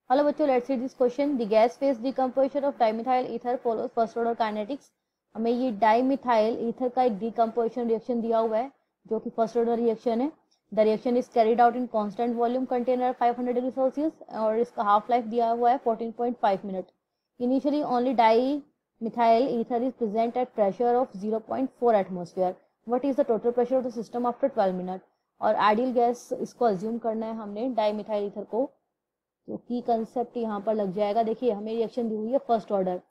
Hello बच्चों, let's see this question. The gas phase decomposition of dimethyl ether follows first order kinetics. हमें ये dimethyl ether का एक decomposition reaction दिया हुआ है जो कि फर्स्ट ऑर्डर रिएक्शन है। The reaction is carried out in constant volume container 500 degree Celsius और इसका हाफ लाइफ दिया हुआ है 14.5 minute. Initially only dimethyl ether is present at pressure of 0.4 atmosphere. What is the total pressure of the system after 12 minute. और ideal gas इसको assume करना है हमने डाइमिथाइल ईथर को, तो की कंसेप्ट यहाँ पर लग जाएगा। देखिए हमें रिएक्शन दी हुई है फर्स्ट ऑर्डर,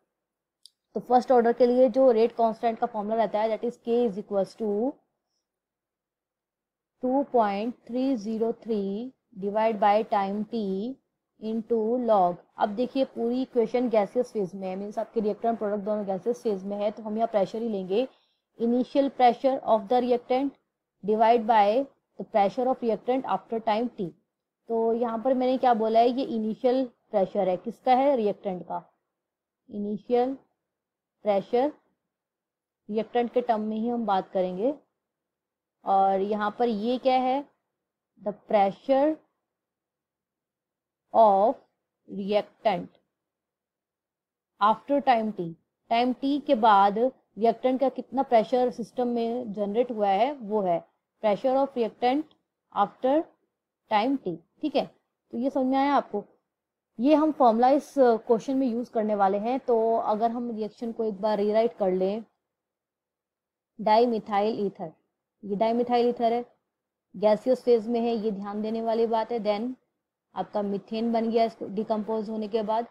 तो फर्स्ट ऑर्डर के लिए जो रेट कांस्टेंट का फॉर्मूला रहता है that is K is equals to 2.303 divide by time T into log. अब देखिए पूरी इक्वेशन गैसियस फेज में है, मीन्स आपके रिएक्टर एंड प्रोडक्ट दोनों गैसियस फेज में है, तो हम यहाँ प्रेशर ही लेंगे। Initial pressure of the reactant divide by the pressure of reactant after time T. तो यहाँ पर मैंने क्या बोला है, ये इनिशियल प्रेशर है, किसका है, रिएक्टेंट का। इनिशियल प्रेशर रिएक्टेंट के टर्म में ही हम बात करेंगे। और यहाँ पर ये क्या है, the pressure of reactant after time T. Time T के बाद रिएक्टेंट का कितना प्रेशर सिस्टम में जनरेट हुआ है वो है pressure of reactant after time T. ठीक है, तो ये समझ में आया आपको। ये हम फॉर्मूला इस क्वेश्चन में यूज करने वाले हैं। तो अगर हम रिएक्शन को एक बार रीराइट कर लें, डाइमिथाइल ईथर, ये डाइमिथाइल ईथर है, गैसियस फेज में है, ये ध्यान देने वाली बात है। देन आपका मीथेन बन गया इसको डिकम्पोज होने के बाद,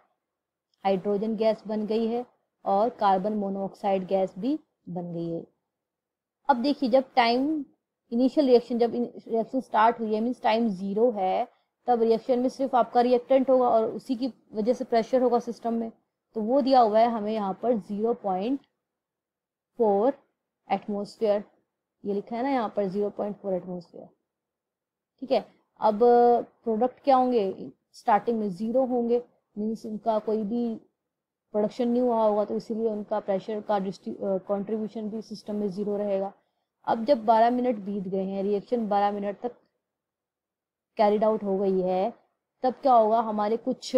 हाइड्रोजन गैस बन गई है और कार्बन मोनोऑक्साइड गैस भी बन गई है। अब देखिए जब टाइम इनिशियल रिएक्शन, जब रिएक्शन स्टार्ट हुई है मीन्स टाइम 0 है, तब रिएक्शन में सिर्फ आपका रिएक्टेंट होगा और उसी की वजह से प्रेशर होगा सिस्टम में। तो वो दिया हुआ है हमें यहाँ पर 0.4 एटमोसफियर, ये लिखा है ना यहाँ पर 0.4 एटमोसफियर। ठीक है, अब प्रोडक्ट क्या होंगे, स्टार्टिंग में 0 होंगे, मीन्स उनका कोई भी प्रोडक्शन नहीं हुआ होगा, तो इसीलिए उनका प्रेशर का कंट्रीब्यूशन भी सिस्टम में 0 रहेगा। अब जब 12 मिनट बीत गए हैं, रिएक्शन 12 मिनट तक कैरिड आउट हो गई है, तब क्या होगा, हमारे कुछ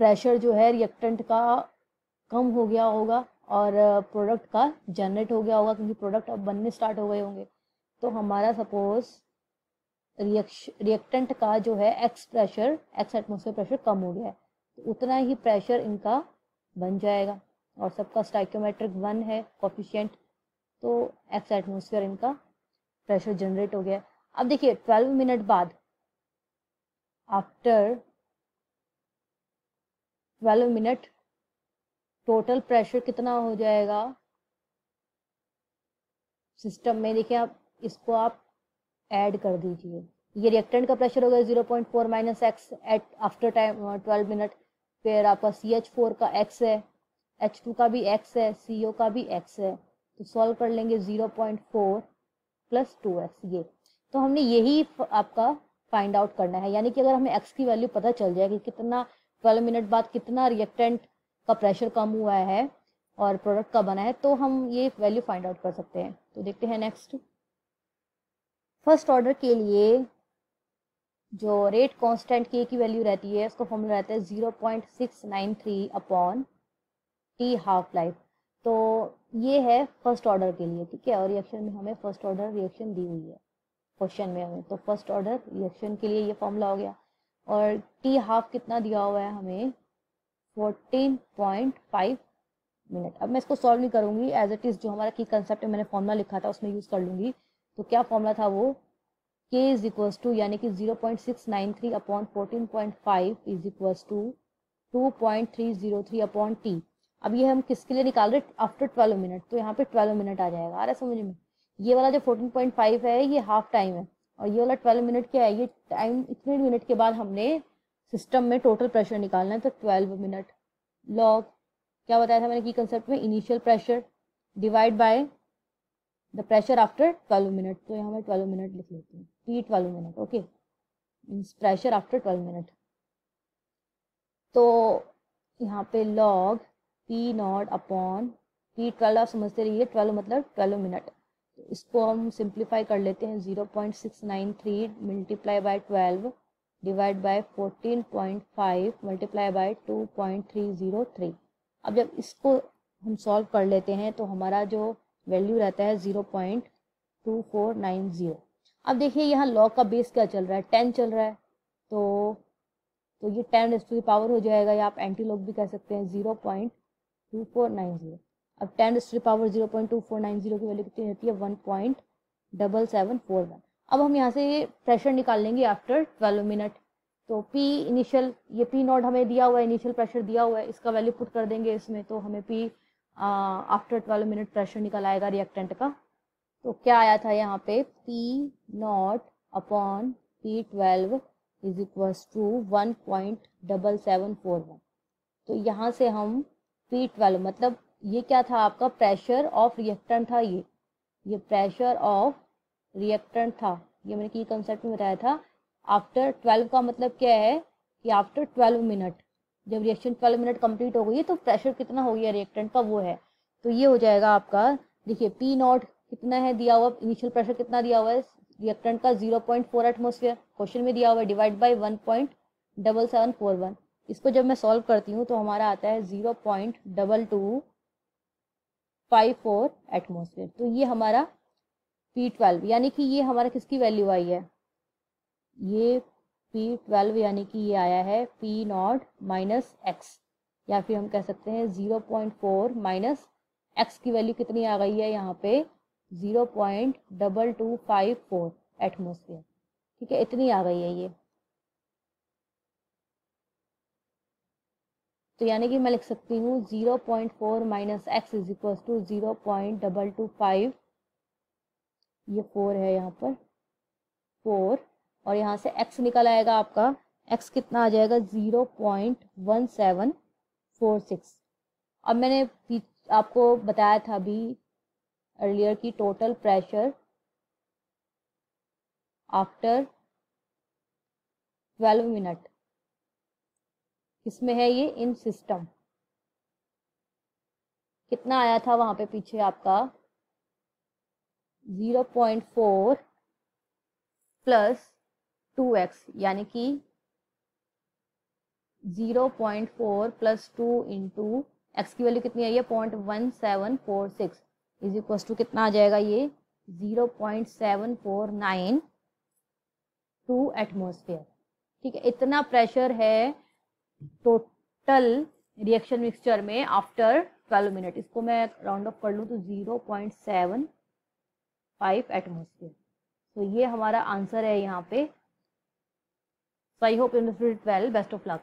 प्रेशर जो है रिएक्टेंट का कम हो गया होगा और प्रोडक्ट का जनरेट हो गया होगा, क्योंकि प्रोडक्ट अब बनने स्टार्ट हो गए होंगे। तो हमारा सपोज रिएक्टेंट का जो है x pressure, x atmosphere pressure कम हो गया है, तो उतना ही प्रेशर इनका बन जाएगा और सबका स्टाइकियोमेट्रिक 1 है कोफिशिएंट, तो एक्स एटमोसफेयर इनका प्रेशर जनरेट हो गया। अब देखिए 12 मिनट बाद, आफ्टर 12 मिनट टोटल प्रेशर कितना हो जाएगा सिस्टम में। देखिए आप इसको आप ऐड कर दीजिए, ये रिएक्टेंट का प्रेशर हो गया 0.4 minus X at after time 12 minute, फिर आपका CH4 का एक्स है, H2 का भी एक्स है, CO का भी एक्स है, तो सॉल्व कर लेंगे 0.4 प्लस 2x ये। तो हमने यही आपका फाइंड आउट करना है, यानी कि अगर हमें x की वैल्यू पता चल जाए कि कितना 12 मिनट बाद कितना रिएक्टेंट का प्रेशर कम हुआ है और प्रोडक्ट का बना है, तो हम ये वैल्यू फाइंड आउट कर सकते हैं। तो देखते हैं नेक्स्ट। फर्स्ट ऑर्डर के लिए जो रेट कांस्टेंट के की वैल्यू रहती है उसका फॉर्मूला रहता है 0.693 अपॉन टी हाफ लाइफ। तो ये है फर्स्ट ऑर्डर के लिए। ठीक है, और रिएक्शन में हमें फर्स्ट ऑर्डर रिएक्शन दी हुई है क्वेश्चन में हमें, तो फर्स्ट ऑर्डर रिएक्शन के लिए ये फॉर्मूला हो गया। और टी हाफ कितना दिया हुआ है हमें, 14.5 मिनट। अब मैं इसको सॉल्व नहीं करूंगी, एज इट इज जो हमारा की कंसेप्ट है मैंने फॉर्मूला लिखा था उसमें यूज कर लूंगी। तो क्या फॉर्मूला था वो, k इज इक्वल्स टू, यानी कि 0.693 upon 14.5 is equals to 2.303 upon T. अब ये हम किसके लिए निकाल रहे हैं, आफ्टर 12 मिनट, तो यहाँ पे 12 मिनट आ जाएगा। आ रहा है समझ में। ये वाला जो 14.5 है ये हाफ टाइम है और ये वाला 12 मिनट क्या है, ये टाइम इतने मिनट के बाद हमने सिस्टम में टोटल प्रेशर निकालना है, तो 12 मिनट लॉग क्या बताया था मैंने की कंसेप्ट में, initial pressure divide by the pressure after 12 minute. तो यहाँ मैं 12 मिनट लिख लेती हूँ, P 12 minute, okay, means pressure after 12 minute. तो यहाँ पे log P naught upon P 12, आप समझते रहिए, 12 मतलब 12 मिनट। इसको हम सिंप्लीफाई कर लेते हैं, 0.693 multiply by 12 divide by 14.5 multiply by 2.303। अब जब इसको हम सॉल्व कर लेते हैं तो हमारा जो वैल्यू रहता है 0.2490। अब देखिए यहाँ लॉग का बेस क्या चल रहा है, 10 चल रहा है, तो ये 10⁻⁴ हो जाएगा, या आप एंटी लॉग भी कह सकते हैं 0.2490। अब 10⁻⁴ 0.2490 की वैल्यू कितनी रहती है 1.7741। अब हम यहाँ से प्रेशर निकाल लेंगे आफ्टर 12 मिनट। तो P इनिशियल, ये P नॉट हमें दिया हुआ है, इनिशियल प्रेशर दिया हुआ है, इसका वैल्यू पुट कर देंगे इसमें, तो हमें P आफ्टर 12 मिनट प्रेशर निकल आएगा रिएक्टेंट का। तो क्या आया था यहाँ पे, P naught upon P12 is equals to 1.7741। तो यहाँ से हम P12 मतलब ये क्या था आपका, प्रेशर ऑफ रिएक्टेंट था, ये प्रेशर ऑफ रिएक्टेंट था, ये मैंने की कंसेप्ट में बताया था। आफ्टर 12 का मतलब क्या है कि आफ्टर 12 मिनट, जब रिएक्शन 12 मिनट कंप्लीट हो गई है तो प्रेशर कितना हो गया रिएक्टेंट का वो है। तो ये हो जाएगा आपका, देखिए P नॉट कितना है दिया हुआ, इनिशियल प्रेशर कितना दिया हुआ है रिएक्टेंट का 0.4 एटमॉस्फेयर क्वेश्चन में दिया हुआ है, डिवाइड बाय 1.7741। इसको जब मैं सॉल्व करती हूँ तो हमारा आता है 0.2254 एटमॉस्फेयर। तो ये हमारा P12, यानी कि ये हमारा किसकी वैल्यू आई है, ये P12 यानी कि ये आया है P नॉट माइनस एक्स, या फिर हम कह सकते हैं 0.4 माइनस एक्स की वैल्यू कितनी आ गई है यहाँ पे 0.2254 एटमॉस्फेयर। ठीक है, इतनी आ गई है ये। तो यानी कि मैं लिख सकती हूँ 0.4 minus X is equal to 0.225, ये 4 है यहाँ पर 4, और यहाँ से x निकल आएगा आपका, x कितना आ जाएगा 0.1746। अब मैंने आपको बताया था अभी अर्लियर की टोटल प्रेशर आफ्टर 12 मिनट इसमें है, ये इन सिस्टम कितना आया था वहां पे पीछे आपका 0.4 प्लस 2x, यानी कि 0.4 प्लस 2 इंटू एक्स की वैल्यू कितनी आई है 0.1746 इज इक्वल टू कितना आ जाएगा ये 0.7492 एटमॉस्फेयर। ठीक है, इतना प्रेशर है टोटल रिएक्शन मिक्सचर में आफ्टर 12 मिनट। इसको मैं राउंड ऑफ कर लूँ तो 0.75 एटमॉस्फेयर। तो ये हमारा आंसर है यहाँ पे। So I hope you understood it well. Best of luck.